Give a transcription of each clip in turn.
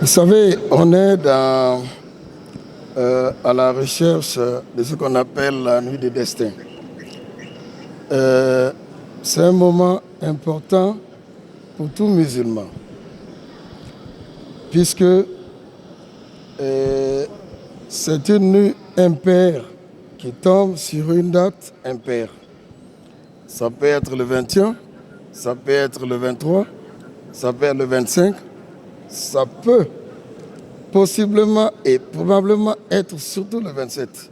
Vous savez, on est à la recherche de ce qu'on appelle la nuit des destins. C'est un moment important pour tout musulman, puisque c'est une nuit impaire qui tombe sur une date impaire. Ça peut être le 21, ça peut être le 23, ça peut être le 25, ça peut possiblement et probablement être surtout le 27.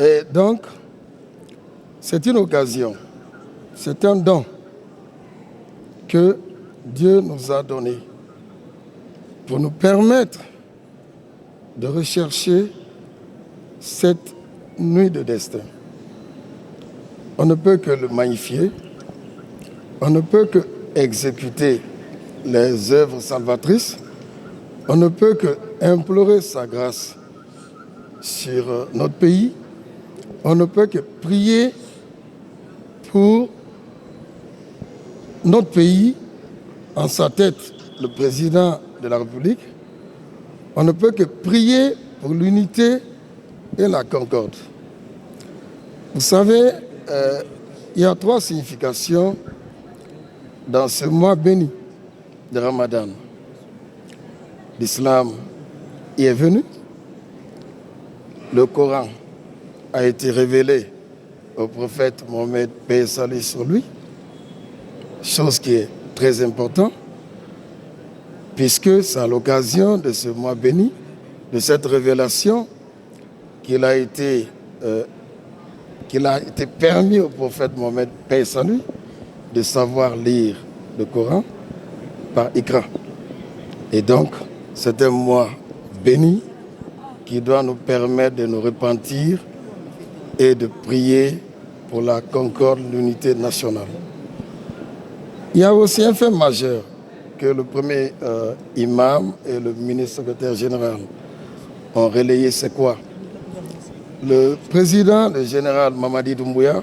Et donc, c'est une occasion, c'est un don que Dieu nous a donné pour nous permettre de rechercher cette nuit de destin. On ne peut que le magnifier, on ne peut que exécuter les œuvres salvatrices, on ne peut que implorer sa grâce sur notre pays, on ne peut que prier pour notre pays, en sa tête le président de la République. On ne peut que prier pour l'unité et la concorde. Vous savez, il y a 3 significations dans ce mois béni de Ramadan. L'islam y est venu, le Coran a été révélé au prophète Mohammed, paix et salut sur lui, chose qui est très importante, puisque c'est à l'occasion de ce mois béni, de cette révélation, qu'il a été permis au prophète Mohammed, paix et salut, de savoir lire le Coran par Iqra. Et donc, c'est un mois béni qui doit nous permettre de nous repentir et de prier pour la concorde, l'unité nationale. Il y a aussi un fait majeur que le premier imam et le ministre secrétaire général ont relayé, c'est quoi? Le président, le général Mamadi Doumbouya,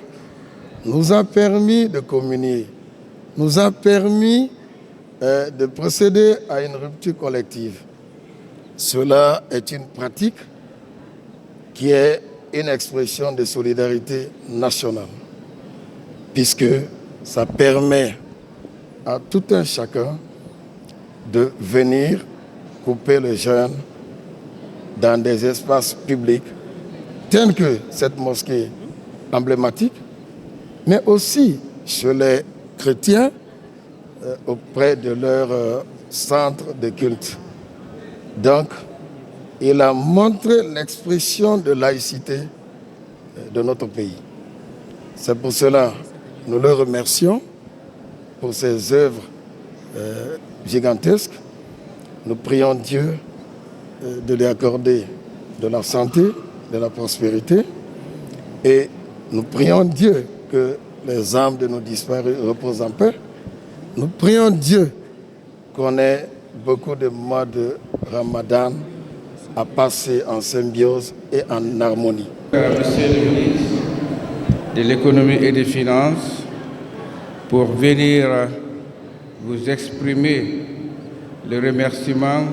nous a permis de communier, nous a permis de procéder à une rupture collective. Cela est une pratique qui est une expression de solidarité nationale, puisque ça permet à tout un chacun de venir couper le jeûne dans des espaces publics tels que cette mosquée emblématique, mais aussi chez les chrétiens auprès de leur centre de culte. Donc, il a montré l'expression de laïcité de notre pays. C'est pour cela que nous le remercions pour ses œuvres gigantesques. Nous prions Dieu de lui accorder de la santé, de la prospérité, et nous prions Dieu que les âmes de nos disparus reposent en paix. Nous prions Dieu qu'on ait beaucoup de mois de Ramadan à passer en symbiose et en harmonie. Monsieur le ministre de l'économie et des finances, pour venir vous exprimer le remerciement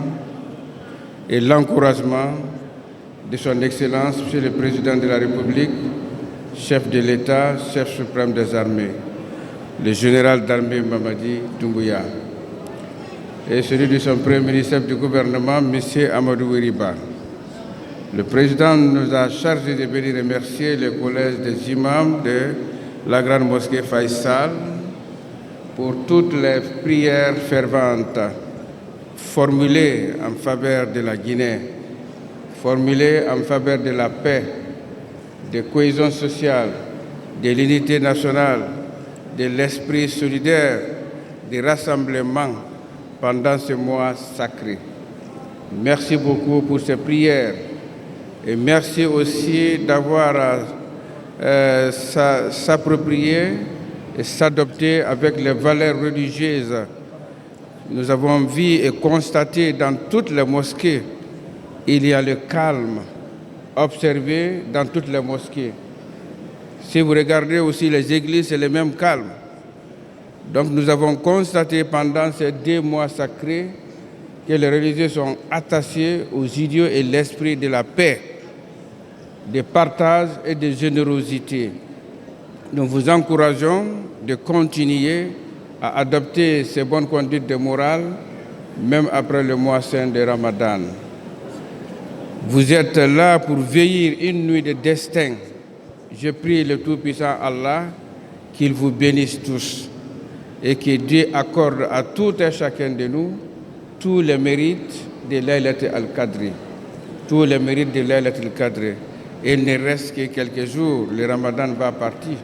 et l'encouragement de son Excellence, Monsieur le Président de la République, chef de l'État, chef suprême des armées, le général d'armée Mamadi Doumbouya, et celui de son Premier ministre du gouvernement, M. Amadou Wiriba. Le Président nous a chargé de venir remercier le collège des imams de la grande mosquée Faïsal pour toutes les prières ferventes formulées en faveur de la Guinée, formulées en faveur de la paix, de cohésion sociale, de l'unité nationale, de l'esprit solidaire, du rassemblement pendant ce mois sacré. Merci beaucoup pour ces prières et merci aussi d'avoir s'approprié et s'adopter avec les valeurs religieuses. Nous avons vu et constaté dans toutes les mosquées, il y a le calme observé dans toutes les mosquées. Si vous regardez aussi les églises, c'est le même calme. Donc nous avons constaté pendant ces 2 mois sacrés que les religieux sont attachés aux idéaux et l'esprit de la paix, de partage et de générosité. Nous vous encourageons de continuer à adopter ces bonnes conduites de morale, même après le mois saint de Ramadan. Vous êtes là pour veiller une nuit de destin. Je prie le Tout-Puissant Allah qu'il vous bénisse tous et que Dieu accorde à tout et chacun de nous tous les mérites de Laylat al-Qadr. Tous les mérites de Laylat al-Qadr. Il ne reste que quelques jours, le Ramadan va partir.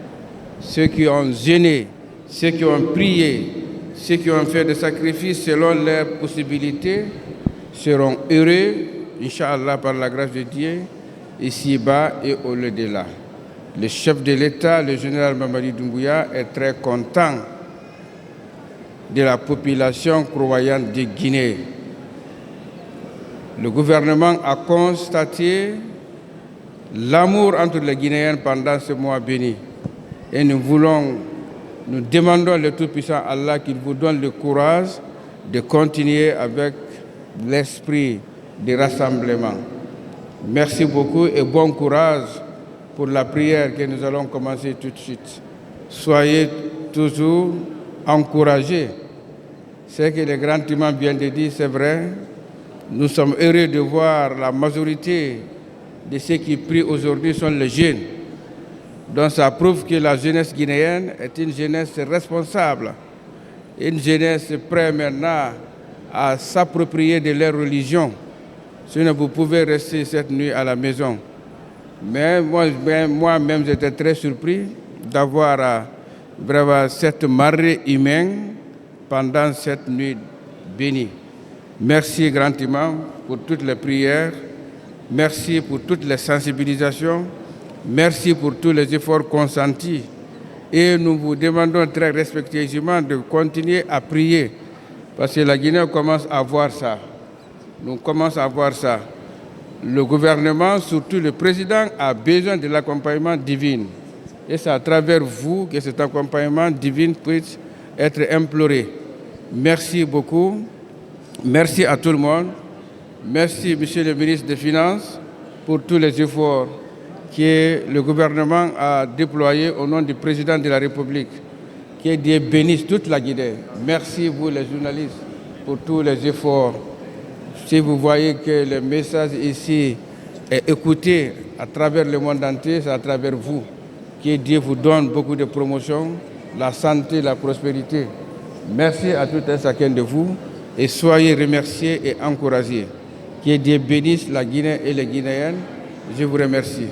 Ceux qui ont jeûné, ceux qui ont prié, ceux qui ont fait des sacrifices selon leurs possibilités seront heureux, Inch'Allah, par la grâce de Dieu, ici-bas et au-delà. Le chef de l'État, le général Mamadi Doumbouya, est très content de la population croyante de Guinée. Le gouvernement a constaté l'amour entre les Guinéens pendant ce mois béni. Et nous demandons le Tout-Puissant Allah qu'il vous donne le courage de continuer avec l'esprit de rassemblement. Merci beaucoup et bon courage pour la prière que nous allons commencer tout de suite. Soyez toujours encouragés. C'est que le grand imam vient de dire, c'est vrai. Nous sommes heureux de voir la majorité de ceux qui prient aujourd'hui sont les jeunes. Donc ça prouve que la jeunesse guinéenne est une jeunesse responsable, une jeunesse prête maintenant à s'approprier de leur religion. Sinon vous pouvez rester cette nuit à la maison. Mais moi-même j'étais très surpris d'avoir vraiment cette marée humaine pendant cette nuit bénie. Merci grand imam pour toutes les prières, merci pour toutes les sensibilisations, merci pour tous les efforts consentis et nous vous demandons très respectueusement de continuer à prier parce que la Guinée commence à voir ça. Nous commençons à voir ça. Le gouvernement, surtout le président, a besoin de l'accompagnement divin. Et c'est à travers vous que cet accompagnement divin puisse être imploré. Merci beaucoup. Merci à tout le monde. Merci, Monsieur le ministre des Finances, pour tous les efforts que le gouvernement a déployés au nom du président de la République. Que Dieu bénisse toute la Guinée. Merci, vous les journalistes, pour tous les efforts. Si vous voyez que le message ici est écouté à travers le monde entier, c'est à travers vous. Que Dieu vous donne beaucoup de promotion, la santé, la prospérité. Merci à tout un chacun de vous et soyez remerciés et encouragés. Que Dieu bénisse la Guinée et les Guinéens. Je vous remercie.